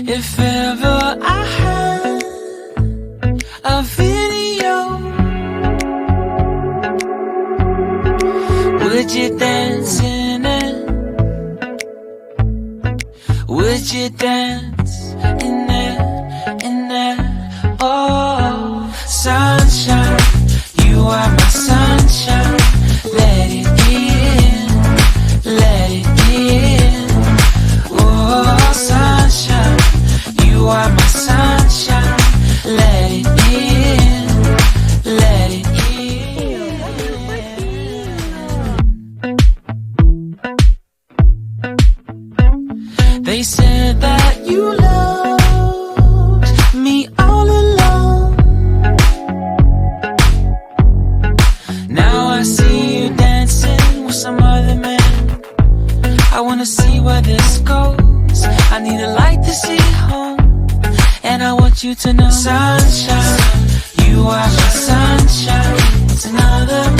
If ever I had a video, would you dance in it? Would you dance in it, in it? Oh, sunshine, you are my sunshine. Let it in, let it in. Oh, sunshine, you are my sunshine. Let it in, let it in. They said that you loved me all along. Now I see you dancing with some other man. I wanna see where this goes. I need a light to see home. And I want you to know, sunshine, you are my sunshine. It's another